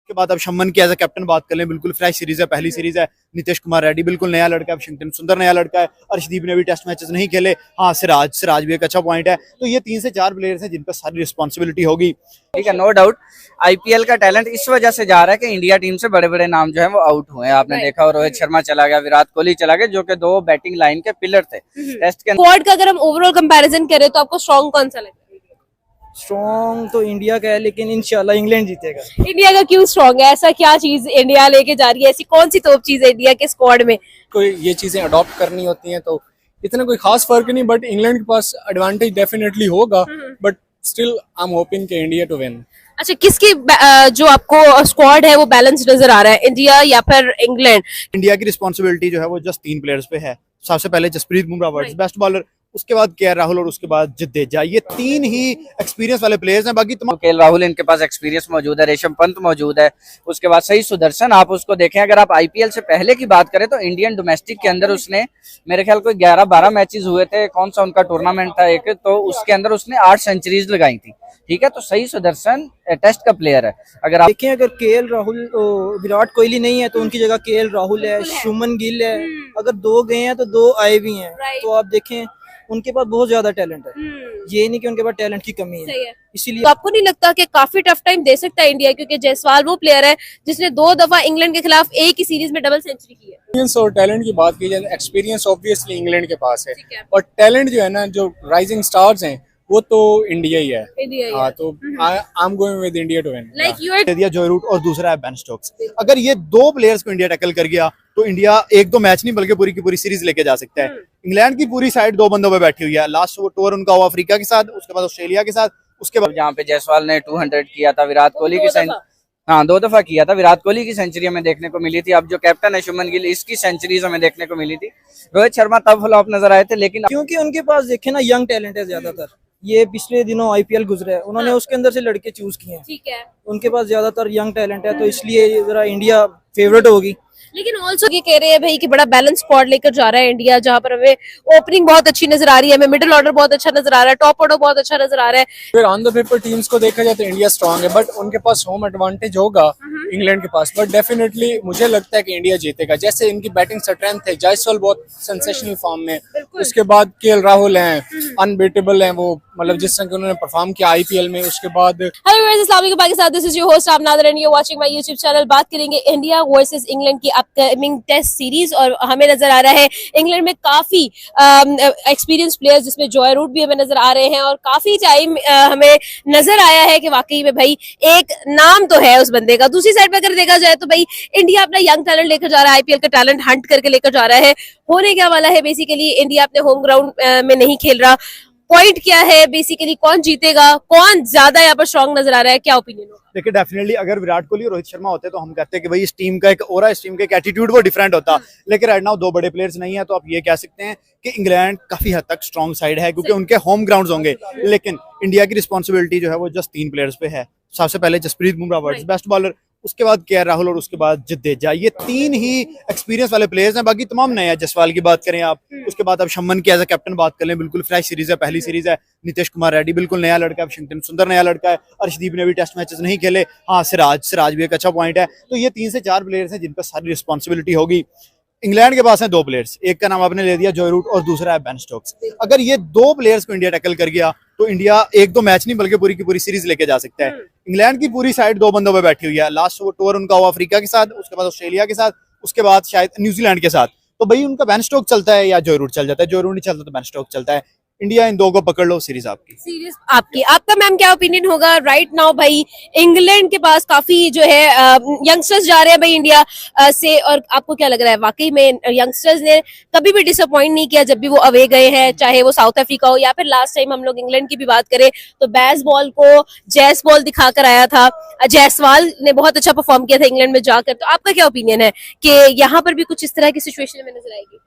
उसके बाद अब शमन की एज अ कैप्टन बात कर लें, बिल्कुल फ्रेश सीरीज है, पहली सीरीज है। नीतीश कुमार रेड्डी बिल्कुल नया लड़का है, वाशिंगटन सुंदर नया लड़का है। अर्शदीप ने भी टेस्ट मैचेस नहीं खेले। हाँ, सिराज भी एक अच्छा पॉइंट है। तो ये 3 से 4 प्लेयर्स हैं जिन पर सारी रिस्पॉन्सिबिलिटी होगी। ठीक है, नो डाउट आईपीएल का टैलेंट इस वजह से जा रहा है कि इंडिया टीम से बड़े बड़े नाम जो है वो आउट हुए हैं। आपने देखा और रोहित शर्मा चला गया, विराट कोहली चला गया, जो कि 2 बैटिंग लाइन के पिलर थे टेस्ट के। स्क्वाड का अगर हम ओवरऑल कंपैरिजन करें तो आपको स्ट्रॉन्ग कौन सा लगता है? स्ट्रॉन्ग तो इंडिया का है, लेकिन इंशाल्लाह इंग्लैंड जीतेगा। इंडिया का क्यों स्ट्रॉन्ग है? ऐसा क्या चीज इंडिया लेके जा रही है? ऐसी कौन सी तोप चीज है इंडिया के स्क्वाड में? कोई ये चीजें अडॉप्ट करनी होती हैं तो इतना कोई खास फर्क नहीं, बट इंग्लैंड के पास एडवांटेज डेफिनेटली होगा, but still I am hoping कि इंडिया टू विन। अच्छा, किसकी जो आपको स्क्वाड है वो बैलेंस नजर आ रहा है, इंडिया या फिर इंग्लैंड? इंडिया की रिस्पॉन्सिबिलिटी जो है वो जस्ट 3 प्लेयर्स पे है। सबसे पहले Jasprit Bumrah world best bowler, उसके बाद केएल राहुल और उसके बाद जडेजा। ये 3 ही एक्सपीरियंस वाले प्लेयर्स हैं। बाकी तमाम केएल राहुल इनके पास एक्सपीरियंस मौजूद है, ऋषभ पंत मौजूद है, उसके बाद सही सुदर्शन। आप उसको देखें, अगर आप आईपीएल से पहले की बात करें तो इंडियन डोमेस्टिक के अंदर उसने मेरे ख्याल को 11-12 मैचेस हुए थे, कौन सा उनका टूर्नामेंट था एक, तो उसके अंदर उसने 8 सेंचुरीज लगाई थी। ठीक है, तो सही सुदर्शन टेस्ट का प्लेयर है। अगर आप देखें, अगर केएल राहुल विराट कोहली नहीं है तो उनकी जगह केएल राहुल है, शुभमन गिल है। अगर 2 गए हैं तो 2 आए भी हैं, तो आप देखें उनके पास बहुत ज्यादा टैलेंट है। ये नहीं कि उनके पास टैलेंट की कमी है, इसीलिए। तो आपको नहीं लगता कि काफी टफ टाइम दे सकता है इंडिया? क्योंकि जायसवाल वो प्लेयर है जिसने 2 दफा इंग्लैंड के खिलाफ एक ही सीरीज में डबल सेंचुरी की है। एक्सपीरियंस और टैलेंट की बात की जाए, एक्सपीरियंस ऑब्वियसली इंग्लैंड के पास है, और टैलेंट जो है ना, जो राइजिंग स्टार्स हैं वो तो इंडिया ही है। हाँ, तो I am going with India to win. Like you दे दिया जॉय रूट और दूसरा है बेन स्टोक्स। अगर ये 2 प्लेयर्स को इंडिया टैकल कर गया तो इंडिया 1-2 मैच नहीं बल्कि पूरी की पूरी सीरीज लेके जा सकता है। इंग्लैंड की पूरी साइड 2 बंदों पे बैठी हुई है। लास्ट टूर उनका हुआ अफ्रीका के साथ, उसके बाद ऑस्ट्रेलिया के साथ, उसके बाद जहाँ पे जायसवाल ने 200 किया था, विराट कोहली की हाँ 2 दफा किया था, विराट कोहली की सेंचुरी हमें देखने को मिली थी। अब जो कैप्टन है शुभमन गिल, इसकी सेंचुरीज हमें देखने को मिली थी। रोहित शर्मा तब फ्लॉप नजर आए थे, लेकिन क्योंकि उनके पास देखे ना यंग टैलेंट है ज्यादातर। ये पिछले दिनों आईपीएल गुजरे है, उन्होंने उसके अंदर से लड़के चूज किए हैं। ठीक है, उनके पास ज्यादातर यंग टैलेंट है, तो इसलिए जरा इंडिया फेवरेट होगी। लेकिन ऑल्सो ये कह रहे हैं भाई कि बड़ा बैलेंस स्क्वाड लेकर जा रहा है इंडिया, जहां पर हमें ओपनिंग बहुत अच्छी नजर आ रही है, हमें मिडिल ऑर्डर बहुत अच्छा नजर आ रहा है, टॉप ऑर्डर बहुत अच्छा नजर आ रहा है। फिर ऑन द पेपर टीम्स को देखा जाए तो इंडिया स्ट्रांग है, बट उनके पास होम एडवांटेज होगा इंग्लैंड के पास, बट डेफिनेटली मुझे लगता है कि इंडिया जीतेगा। जैसे इनकी बैटिंग स्ट्रेंथ है, जायसवाल बहुत सेंसेशनल फॉर्म में, उसके बाद केएल राहुल हैं, अनबीटेबल हैं वो, मतलब जिस तरह उन्होंने परफॉर्म किया आईपीएल में। उसके बाद हेलो गाइस, अस्सलाम वालेकुम Pakistan, this is your host आप Nadir and you watching my YouTube channel. बात करेंगे इंडिया वर्सेस इंग्लैंड की अपकमिंग टेस्ट सीरीज, और हमें नजर आ रहा है इंग्लैंड में काफी एक्सपीरियंस प्लेयर्स, जिसमें जॉय रूट भी हमें नजर आ रहे हैं, और काफी टाइम हमें नजर आया है कि वाकई में भाई एक नाम तो है उस बंदे का। दूसरी साइड पे अगर देखा जाए तो भाई इंडिया अपना यंग टैलेंट लेकर जा रहा है, आईपीएल का टैलेंट हंट करके लेकर जा रहा है। होने क्या वाला है बेसिकली, इंडिया अपने होम ग्राउंड में नहीं खेल रहा। पॉइंट क्या है बेसिकली, कौन जीतेगा, कौन ज्यादा यहाँ पर स्ट्रॉन्ग नजर आ रहा है, क्या ओपिनियन हो? देखिए, डेफिनेटली अगर विराट कोहली और रोहित शर्मा होते तो हम कहते हैं कि भाई इस टीम का एक ओरा, इस टीम का एक एटीट्यूड वो डिफरेंट होता। लेकिन राइट नाउ 2 बड़े प्लेयर्स नहीं है, तो आप ये कह सकते हैं कि इंग्लैंड काफी हद तक स्ट्रॉन्ग साइड है क्योंकि उनके होम ग्राउंड्स होंगे। लेकिन इंडिया की रिस्पॉन्सिबिलिटी जो है वो जस्ट 3 प्लेयर्स पे है। सबसे पहले Jasprit Bumrah world best bowler, उसके बाद केएल राहुल और उसके बाद जडेजा। ये 3 ही एक्सपीरियंस वाले प्लेयर्स हैं। बाकी तमाम नए हैं। जायसवाल की बात करें आप, उसके बाद अब शमन की एज अ कैप्टन बात कर लें, बिल्कुल फ्रेश सीरीज है, पहली सीरीज है। नीतीश कुमार रेड्डी बिल्कुल नया लड़का है, वाशिंगटन सुंदर नया लड़का है। अर्शदीप ने भी टेस्ट मैचेस नहीं खेले। हाँ, सिराज भी एक अच्छा पॉइंट है। तो ये 3 से 4 प्लेयर्स हैं जिन पर सारी रिस्पॉन्सिबिलिटी होगी। इंग्लैंड के पास हैं 2 प्लेयर्स, एक का नाम आपने ले दिया जॉय रूट और दूसरा है बेन स्टोक्स। अगर ये 2 प्लेयर्स को इंडिया टैकल कर गया तो इंडिया 1-2 मैच नहीं बल्कि पूरी की पूरी सीरीज लेके जा सकता है। इंग्लैंड की पूरी साइड 2 बंदों पे बैठी हुई है। लास्ट टूर उनका हुआ अफ्रीका के साथ, उसके बाद ऑस्ट्रेलिया के साथ, उसके बाद शायद न्यूजीलैंड के साथ। तो भाई उनका बेन स्टोक चलता है या जॉय रूट चल जाता है? जॉय रूट नहीं चलता तो बेन स्टोक चलता है। इंडिया इन 2 को पकड़ लो, सीरीज आपकी। सीरीज आपकी। आपका मैम क्या ओपिनियन होगा राइट नाउ? भाई इंग्लैंड के पास काफी जो है यंगस्टर्स जा रहे हैं भाई इंडिया से, और आपको क्या लग रहा है वाकई में यंगस्टर्स ने कभी भी डिसअपॉइंट नहीं किया जब भी वो अवे गए हैं, चाहे वो साउथ अफ्रीका हो या फिर लास्ट टाइम हम लोग इंग्लैंड की भी बात करें तो बैस बॉल को जैस बॉल दिखाकर आया था, जायसवाल ने बहुत अच्छा परफॉर्म किया था इंग्लैंड में जाकर। तो आपका क्या ओपिनियन है कि यहाँ पर भी कुछ इस तरह की सिचुएशन में नजर आएगी?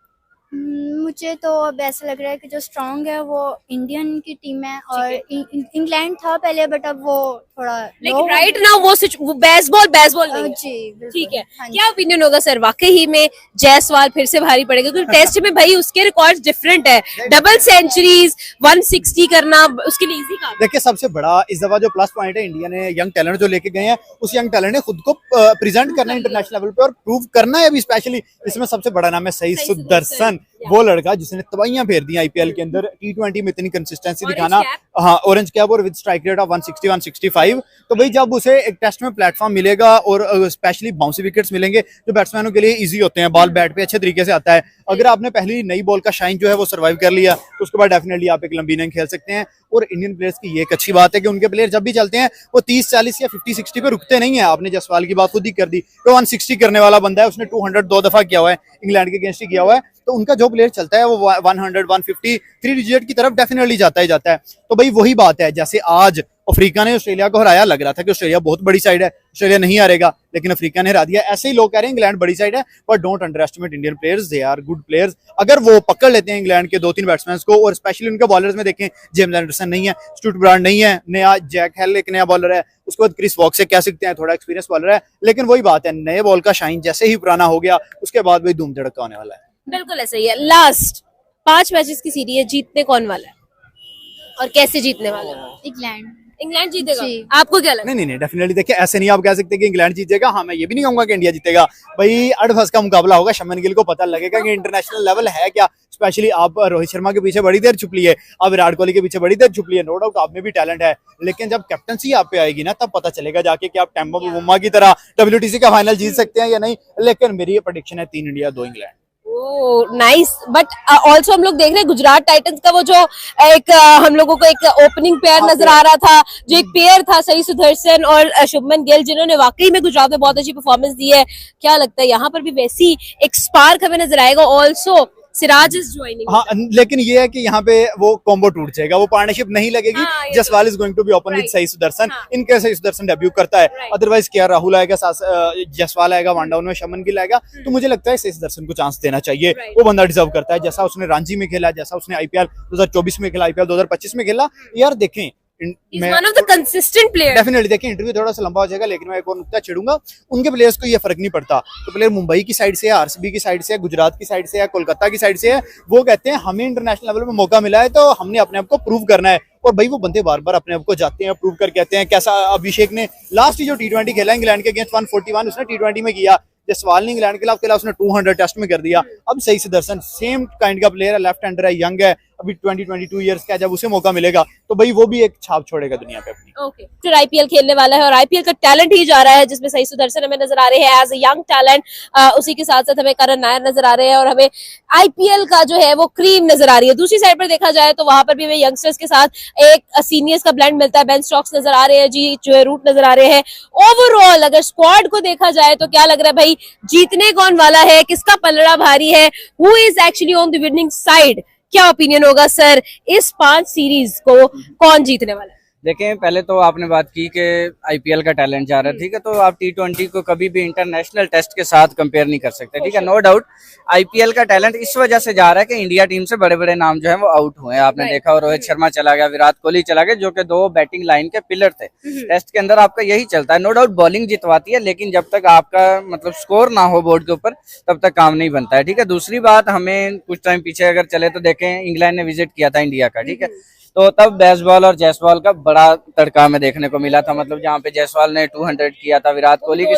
मुझे तो अब ऐसा लग रहा है कि जो स्ट्रांग है वो इंडियन की टीम है और इंग्लैंड था पहले बट अब वो थोड़ा लेकिन राइट नाउ वो बेसबॉल नहीं है। जी बिल्कुल। ठीक है, हाँ जी। क्या ओपिनियन होगा सर, वाकई ही में जायसवाल फिर से भारी पड़ेगा? क्योंकि टेस्ट में भाई उसके रिकॉर्ड्स डिफरेंट है, डबल सेंचुरीज 160 करना उसके लिए इजी काम। देखिए सबसे बड़ा इस दफा जो प्लस पॉइंट है, इंडिया ने यंग टैलेंट जो लेके गए हैं, उस यंग टैलेंट ने खुद को प्रेजेंट करना है इंटरनेशनल लेवल पे और प्रूव करना है अभी। स्पेशली इसमें सबसे बड़ा नाम है सही सुदर्शन, वो लड़का जिसने तबाहियां फेर दी आईपीएल के अंदर, T20 में इतनी कंसिस्टेंसी दिखाना। हाँ, ऑरेंज कैप और विद स्ट्राइक रेट ऑफ 160 165। तो भाई जब उसे एक टेस्ट में प्लेटफॉर्म मिलेगा और स्पेशली बाउंसी विकेट्स मिलेंगे जो बैट्समैनों के लिए इजी होते हैं, बॉल बैट पे अच्छे तरीके से आता है। अगर आपने पहली नई बॉल का शाइन जो है वो सर्वाइव कर लिया तो उसके बाद डेफिनेटली आप एक लंबी इनिंग खेल सकते हैं। और इंडियन प्लेयर्स की ये एक अच्छी बात है कि उनके प्लेयर जब भी चलते हैं वो 30-40 या 50-60 पे रुकते नहीं है। आपने जायसवाल की बात खुद ही कर दी, वो 160 करने वाला बंदा है, उसने 200 2 दफा किया हुआ है, इंग्लैंड के अगेंस्ट ही किया हुआ है। तो उनका जो प्लेयर चलता है वो 100 150 3 डिजिट की तरफ डेफिनेटली जाता ही जाता है। तो भाई वही बात है, जैसे आज अफ्रीका ने ऑस्ट्रेलिया को हराया, लग रहा था कि ऑस्ट्रेलिया बहुत बड़ी साइड है, ऑस्ट्रेलिया नहीं हारेगा, लेकिन अफ्रीका ने हरा दिया। ऐसे ही लोग कह रहे हैं इंग्लैंड बड़ी साइड है, पर don't underestimate Indian players, they are good players. अगर वो पकड़ लेते हैं इंग्लैंड के 2-3 बैट्समैन को, और स्पेशली उनके बॉलर्स में देखें, जेम्स एंडरसन नहीं है, स्टुअर्ट ब्रांड नहीं है, नया जैक हेल एक नया बॉलर है, उसके बाद क्रिस वॉक से कह सकते हैं थोड़ा एक्सपीरियंस बॉलर है। लेकिन वही बात है, नए बॉल का शाइन जैसे ही पुराना हो गया उसके बाद वही धूम धड़का होने वाला है। बिल्कुल ऐसा ही है। लास्ट 5 मैचेस की सीरीज है, जीतने कौन वाला है और कैसे जीतने वाला है? इंग्लैंड इंग्लैंड जीतेगा। जी। आपको क्या लगता है? नहीं डेफिनेटली देखिए, ऐसे नहीं आप कह सकते कि इंग्लैंड जीतेगा। हाँ, मैं ये भी नहीं कहूंगा कि इंडिया जीतेगा। भाई अड़फस का मुकाबला होगा, शमन गिल को पता लगेगा कि इंटरनेशनल लेवल है क्या। स्पेशली आप रोहित शर्मा के पीछे बड़ी देर छुप लिए, आप विराट कोहली के पीछे बड़ी देर छुप लिए, नो डाउट आप में भी टैलेंट है, लेकिन जब कैप्टनसी आप पे आएगी ना तब पता चलेगा जाके कि आप टेम्पो बुम्मा की तरह WTC का फाइनल जीत सकते हैं या नहीं। लेकिन मेरी ये प्रेडिक्शन है 3 India 2 England. Nice, but also हम लोग देख रहे हैं गुजरात टाइटंस का वो जो एक हम लोगों को एक ओपनिंग पेयर नजर आ रहा था, जो एक पेयर था सही सुदर्शन और शुभमन गिल, जिन्होंने वाकई में गुजरात में बहुत अच्छी परफॉर्मेंस दी है। क्या लगता है यहाँ पर भी वैसी एक स्पार्क हमें नजर आएगा? Also Siraj is joining. हाँ, लेकिन ये है कि यहाँ पे वो कॉम्बो टूट जाएगा, वो पार्टनरशिप नहीं लगेगी। Jaiswal is going to be open with Sai Sudharsan, इनके सही सुदर्शन डेब्यू करता है। अदरवाइज क्या राहुल आएगा, जायसवाल आएगा, वन डाउन में शमन गिल आएगा। तो मुझे लगता है सही सुदर्शन को चांस देना चाहिए, वो बंदा डिजर्व करता है। जैसा उसने रांची में खेला, जैसा उसने IPL 2024 में खेला, IPL 2025 में खेला, यार देखें one of the consistent player. Definitely देखिए, इंटरव्यू थोड़ा सा लंबा हो जाएगा, लेकिन मैं एक और नुकता छेड़ूंगा, उनके प्लेयर्स को ये फर्क नहीं पड़ता। तो प्लेयर मुंबई की साइड से है, RCB की साइड से है, गुजरात की साइड से है, कोलकाता की साइड से है, वो कहते हैं हमें इंटरनेशनल लेवल में मौका मिला है तो हमने अपने आप को प्रूव करना है। और भाई वो बंदे बार बार अपने आप को जाते हैं, प्रूव कर कहते हैं। कैसा अभिषेक ने लास्ट जो T20 खेला इंग्लैंड के अगेंस्ट 141 उसने T20 में किया, जायसवाल ने इंग्लैंड के खिलाफ खेला, उसने 200 टेस्ट में कर दिया। अब सही सुदर्शन सेम काइंड का प्लेयर है, लेफ्ट हैंडर है, यंग है, अभी 22 ईयर्स का, जब उसे मौका मिलेगा तो भाई वो भी एक छाप छोड़ेगा दुनिया पे अपनी। ओके, फिर IPL खेलने वाला है और IPL का टैलेंट ही जा रहा है, जिसमें सही सुदर्शन हमें नजर आ रहे हैं एज ए यंग टैलेंट। उसी के साथ साथ हमें करण नायर नजर आ रहे हैं और हमें IPL का जो है वो क्रीम नजर आ रही है। दूसरी साइड पर देखा जाए तो वहां पर भी हमें यंगस्टर्स के साथ एक सीनियर्स का ब्लेंड मिलता है। बेन स्टोक्स नजर आ रहे हैं जी, जो है रूट नजर आ रहे हैं। ओवरऑल अगर स्क्वाड को देखा जाए तो क्या लग रहा है भाई, जीतने कौन वाला है, किसका पलड़ा भारी है, who is actually on the winning side? क्या ओपिनियन होगा सर, इस 5 सीरीज को कौन जीतने वाला है? देखें, पहले तो आपने बात की कि IPL का टैलेंट जा रहा है, ठीक है, तो आप T20 को कभी भी इंटरनेशनल टेस्ट के साथ कंपेयर नहीं कर सकते, ठीक है। नो डाउट IPL का टैलेंट इस वजह से जा रहा है कि इंडिया टीम से बड़े बड़े नाम जो है वो आउट हुए हैं। आपने देखा, रोहित शर्मा चला गया, विराट कोहली चला गया, जो कि 2 बैटिंग लाइन के पिलर थे। टेस्ट के अंदर आपका यही चलता है। नो डाउट बॉलिंग जितवाती है, लेकिन जब तक आपका मतलब स्कोर ना हो बोर्ड के ऊपर तब तक काम नहीं बनता है, ठीक है। दूसरी बात, हमें कुछ टाइम पीछे अगर चले तो देखें, इंग्लैंड ने विजिट किया था इंडिया का, ठीक है, तो तब बेसबॉल और जायसवाल का बड़ा तड़का हमें देखने को मिला था। मतलब जहाँ पे जायसवाल ने 200 किया था, विराट कोहली की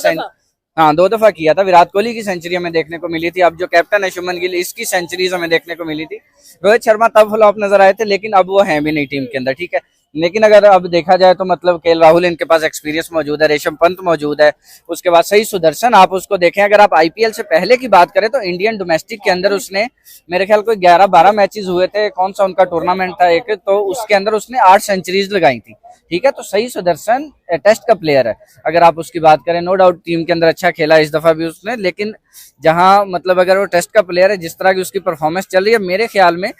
2 दफा किया था, विराट कोहली की सेंचुरी हमें देखने को मिली थी। अब जो कैप्टन है शुभमन गिल, इसकी सेंचुरीज हमें देखने को मिली थी। रोहित शर्मा तब फ्लॉप नजर आए थे, लेकिन अब वो है भी नहीं टीम के अंदर, ठीक है। लेकिन अगर अब देखा जाए तो मतलब KL राहुल इनके पास एक्सपीरियंस मौजूद है, ऋषभ पंत मौजूद है, उसके बाद सही सुदर्शन आप उसको देखें। अगर आप IPL से पहले की बात करें तो इंडियन डोमेस्टिक के अंदर उसने मेरे ख्याल कोई 11-12 मैचेस हुए थे, कौन सा उनका टूर्नामेंट था एक, तो उसके अंदर उसने 8 सेंचुरीज लगाई थी, ठीक है। तो सही सुदर्शन टेस्ट का प्लेयर है। अगर आप उसकी बात करें, नो डाउट टीम के अंदर अच्छा खेला इस दफा भी उसने, लेकिन जहां मतलब अगर वो टेस्ट का प्लेयर है, जिस तरह की उसकी परफॉर्मेंस चल रही है, मेरे ख्याल में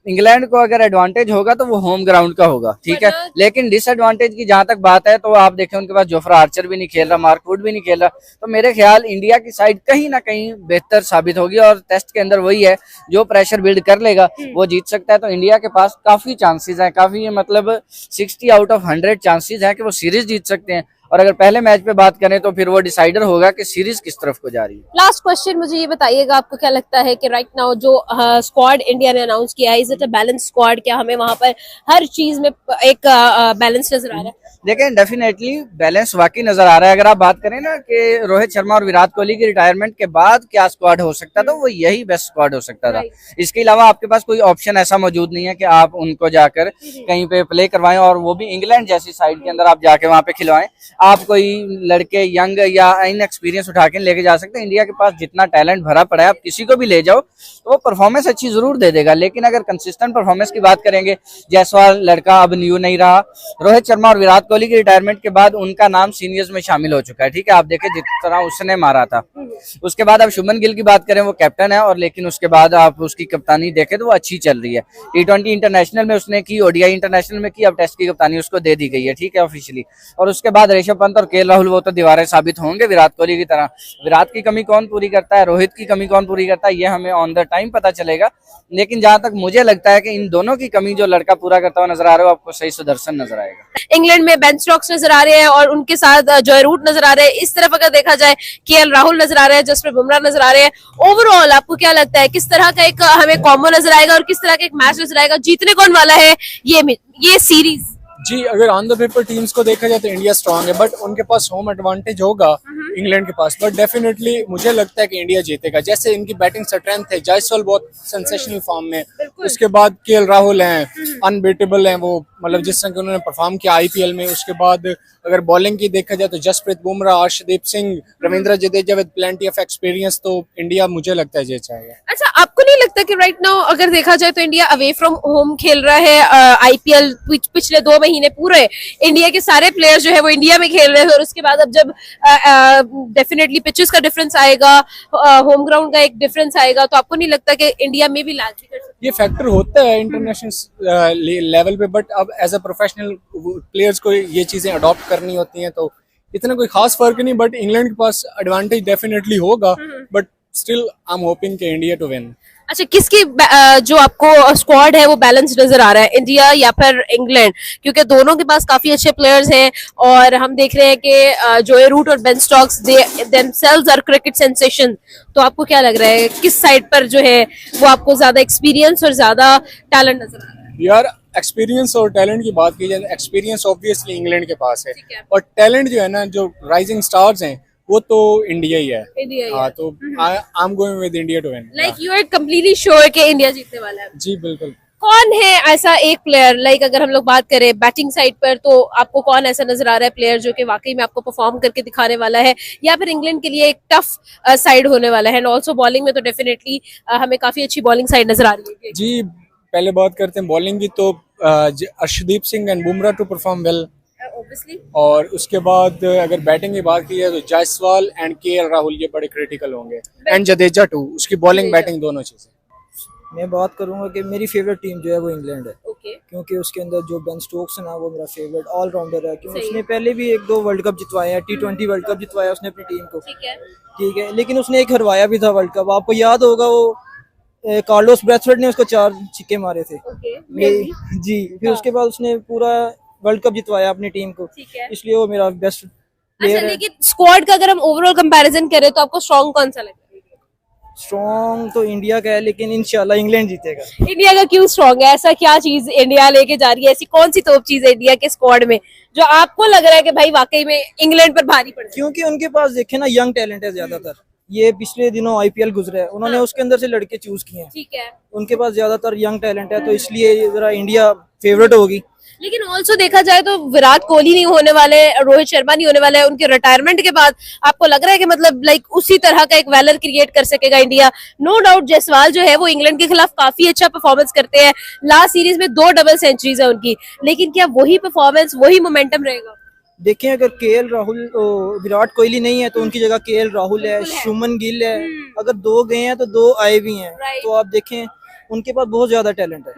इंग्लैंड को अगर एडवांटेज होगा तो वो होम ग्राउंड का होगा, ठीक है। वरना- लेकिन डिसएडवांटेज की जहां तक बात है तो आप देखें उनके पास जोफ्रा आर्चर भी नहीं खेल रहा, मार्क वुड भी नहीं खेल रहा, तो मेरे ख्याल इंडिया की साइड कहीं ना कहीं बेहतर साबित होगी और टेस्ट के अंदर वही है, जो प्रेशर बिल्ड कर लेगा वो जीत सकता है। तो इंडिया के पास काफी चांसेस हैं, काफी मतलब 60 आउट ऑफ 100 चांसेस हैं कि वो सीरीज जीत सकते हैं। और अगर पहले मैच पे बात करें तो फिर वो डिसाइडर होगा कि सीरीज किस तरफ को जा रही है। लास्ट क्वेश्चन मुझे ये बताइएगा, आपको क्या लगता है कि राइट नाउ जो स्क्वाड इंडिया ने अनाउंस किया है, is it a balance squad? क्या हमें वहां पर हर चीज में एक बैलेंस नजर आ रहा है? देखिए डेफिनेटली बैलेंस वाकई नजर आ रहा है। अगर आप बात करें ना कि रोहित शर्मा और विराट कोहली की रिटायरमेंट के बाद क्या स्क्वाड हो सकता था, वो यही बेस्ट स्क्वाड हो सकता था। इसके अलावा आपके पास कोई ऑप्शन ऐसा मौजूद नहीं है कि आप उनको जाकर कहीं पे प्ले करवाएं, और वो भी इंग्लैंड जैसी साइड के अंदर आप जाके वहां पे खिलवाएं। आप कोई लड़के यंग या इनएक्सपीरियंस उठा के लेके जा सकते हैं। इंडिया के पास जितना टैलेंट भरा पड़ा है, आप किसी को भी ले जाओ तो वो परफॉर्मेंस अच्छी जरूर दे देगा। लेकिन अगर कंसिस्टेंट परफॉर्मेंस की बात करेंगे, जायसवाल लड़का अब न्यू नहीं रहा, रोहित शर्मा और विराट कोहली की रिटायरमेंट के बाद उनका नाम सीनियर्स में शामिल हो चुका है, ठीक है। आप देखें जिस तरह उसने मारा था, उसके बाद अब शुभमन गिल की बात करें, वो कैप्टन है, और लेकिन उसके बाद आप उसकी कप्तानी देखें तो वो अच्छी चल रही है। T20 इंटरनेशनल में उसने की, ODI इंटरनेशनल में की, अब टेस्ट की कप्तानी उसको दे दी गई है, ठीक है, ऑफिशियली। और उसके बाद ऋषभ पंत और KL राहुल वो तो दीवारें साबित होंगे विराट कोहली की तरह। विराट की कमी कौन पूरी करता है, रोहित की कमी कौन पूरी करता है, ये हमें ऑन द टाइम पता चलेगा। लेकिन जहां तक मुझे लगता है कि इन दोनों की कमी जो लड़का पूरा करता हुआ नजर आ रहा है, आपको सही सुदर्शन नजर आएगा। इंग्लैंड में बेन स्टोक्स नजर आ रहे हैं और उनके साथ जॉय रूट नजर आ रहे हैं। इस तरफ अगर देखा जाए KL राहुल नजर आ रहे हैं, जसप्रीत बुमराह नजर आ रहे हैं। ओवरऑल आपको क्या लगता है किस तरह का एक हमें कॉम्बो नजर आएगा और किस तरह का एक मैच नजर आएगा? जीतने कौन वाला है ये सीरीज? जी, अगर ऑन द पेपर टीम्स को देखा जाए तो इंडिया स्ट्रांग है, बट उनके पास होम एडवांटेज होगा इंग्लैंड के पास। बट डेफिनेटली मुझे लगता है कि इंडिया जीतेगा। जैसे इनकी बैटिंग स्ट्रेंथ है, जायसवाल बहुत सेंसेशनल फॉर्म में, उसके बाद KL राहुल हैं, अनबीटेबल हैं वो, मतलब जिस तरह के उन्होंने परफॉर्म किया IPL में। उसके बाद अगर बॉलिंग की देखा जाए तो Jasprit Bumrah, Arshdeep Singh, Ravindra Jadeja with plenty of experience, तो इंडिया मुझे लगता है जीत जाएगा। अच्छा, आपको नहीं लगता कि राइट नाउ अगर देखा जाए तो इंडिया अवे फ्रॉम होम खेल रहा है? IPL पिछले 2 महीने पूरे इंडिया के सारे प्लेयर्स जो है वो इंडिया में खेल रहे हैं, और उसके बाद अब जब डेफिनेटली पिचेस का डिफरेंस आएगा, होम ग्राउंड का एक डिफरेंस आएगा, तो आपको नहीं लगता कि इंडिया में भी लैग भी कर सकती है? ये फैक्टर होता है इंटरनेशनल लेवल पे, बट अब एज अ प्रोफेशनल प्लेयर्स को ये चीजें अडॉप्ट करनी होती हैं, तो इतना कोई खास फर्क नहीं। बट इंग्लैंड के पास एडवांटेज डेफिनेटली होगा, but still I am hoping कि इंडिया टू विन। अच्छा, किसकी जो आपको स्क्वाड है वो बैलेंस नजर आ रहा है, इंडिया या फिर इंग्लैंड? क्योंकि दोनों के पास काफी अच्छे प्लेयर्स हैं और हम देख रहे हैं कि जोए रूट और Ben Stokes they themselves are cricket sensation. तो आपको क्या लग रहा है किस साइड पर जो है वो आपको ज्यादा एक्सपीरियंस और ज्यादा टैलेंट नजर आ रहा है? यार एक्सपीरियंस और टैलेंट की बात की जाए, एक्सपीरियंस ऑब्वियसली इंग्लैंड के पास है, ठीक है। और टैलेंट जो है ना, जो राइजिंग स्टार्स हैं वो तो इंडिया ही है। इंडिया ही हाँ, है। तो I am going with India to win. Like you are completely sure कि इंडिया जीतने वाला है? जी बिल्कुल। कौन है ऐसा एक प्लेयर, लाइक अगर हम लोग बात करें बैटिंग साइड पर, तो आपको कौन ऐसा नजर आ रहा है प्लेयर जो कि वाकई में आपको परफॉर्म करके दिखाने वाला है, या फिर इंग्लैंड के लिए एक टफ साइड होने वाला है? एंड ऑल्सो बॉलिंग में तो डेफिनेटली हमें काफी अच्छी बॉलिंग साइड नजर आ रही है। जी, पहले बात करते हैं बॉलिंग की, तो Arshdeep Singh and Bumrah to perform well, obviously. और उसके बाद अगर बैटिंग की बात की जाए तो जायसवाल एंड KL राहुल ये बड़े क्रिटिकल होंगे, एंड जडेजा टू, उसकी बॉलिंग बैटिंग दोनों चीजें। मैं बात करूंगा कि मेरी फेवरेट टीम जो है वो इंग्लैंड है, ओके। क्योंकि उसके अंदर जो बेन स्टोक्स है ना, वो मेरा फेवरेट ऑलराउंडर है। क्योंकि सही उसने पहले भी 1-2 वर्ल्ड कप जितवाया है, T20 वर्ल्ड कप जितवाया उसने अपनी टीम को, ठीक है। ठीक है। लेकिन उसने एक हरवाया भी था वर्ल्ड कप, आपको याद होगा, वो कार्लोस ब्रैथवेट ने उसको 4 छक्के मारे थे। ओके। जी, फिर उसके बाद उसने पूरा वर्ल्ड कप जितवाया अपनी टीम को, ठीक है। इसलिए वो मेरा बेस्ट अच्छा, प्लेयर है। लेकिन स्क्वाड का अगर हम ओवरऑल कंपैरिजन करें तो आपको स्ट्रॉन्ग कौन सा लगता है? स्ट्रॉन्ग तो इंडिया का है, लेकिन इंशाल्लाह इंग्लैंड जीतेगा। इंडिया का क्यों स्ट्रॉन्ग है? ऐसा क्या चीज इंडिया लेके जा रही है, ऐसी कौन सी तोप चीज है इंडिया के स्क्वाड में जो आपको लग रहा है कि भाई वाकई में इंग्लैंड पर भारी पड़? क्योंकि उनके पास देखे ना यंग टैलेंट है ज्यादातर। ये पिछले दिनों IPL गुजरे है, उन्होंने उसके अंदर से लड़के चूज किए हैं, ठीक है। उनके पास ज्यादातर यंग टैलेंट है, तो इसलिए जरा इंडिया फेवरेट होगी। लेकिन ऑल्सो देखा जाए तो विराट कोहली नहीं होने वाले, रोहित शर्मा नहीं होने वाले, उनके रिटायरमेंट के बाद आपको लग रहा है कि मतलब लाइक उसी तरह का एक वैलर क्रिएट कर सकेगा इंडिया? नो डाउट जायसवाल जो है वो इंग्लैंड के खिलाफ काफी अच्छा परफॉर्मेंस करते हैं, लास्ट सीरीज में 2 डबल सेंचुरीज है उनकी, लेकिन क्या वही परफॉर्मेंस, वही मोमेंटम रहेगा? देखें, अगर KL राहुल विराट कोहली नहीं है तो उनकी जगह KL राहुल है, शुभमन गिल है। अगर 2 गए हैं तो 2 आए भी हैं, Right. तो आप देखें उनके पास बहुत ज्यादा टैलेंट है,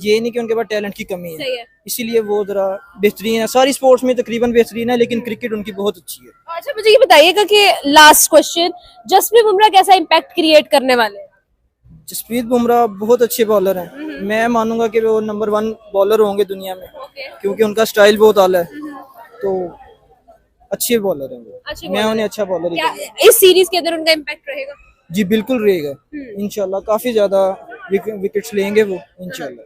ये नहीं कि उनके पास टैलेंट की कमी सही है। इसीलिए वो जरा बेहतरीन है। सारी स्पोर्ट्स में तकरीबन बेहतरीन है, लेकिन क्रिकेट उनकी बहुत अच्छी है। अच्छा मुझे ये बताइएगा कि लास्ट क्वेश्चन, जसप्रीत बुमराह कैसा इम्पैक्ट क्रिएट करने वाले हैं? जसप्रीत बुमराह बहुत अच्छे बॉलर हैं, मैं मानूंगा कि वो नंबर 1 बॉलर होंगे दुनिया में, क्योंकि उनका स्टाइल बहुत आला है, तो अच्छे बॉलर हैं वो। मैं उन्हें अच्छा बॉलर ही क्या कहूंगा। इस सीरीज के अंदर उनका इम्पैक्ट रहेगा? जी बिल्कुल रहेगा, इंशाल्लाह काफी ज्यादा विकेट्स लेंगे वो इंशाल्लाह।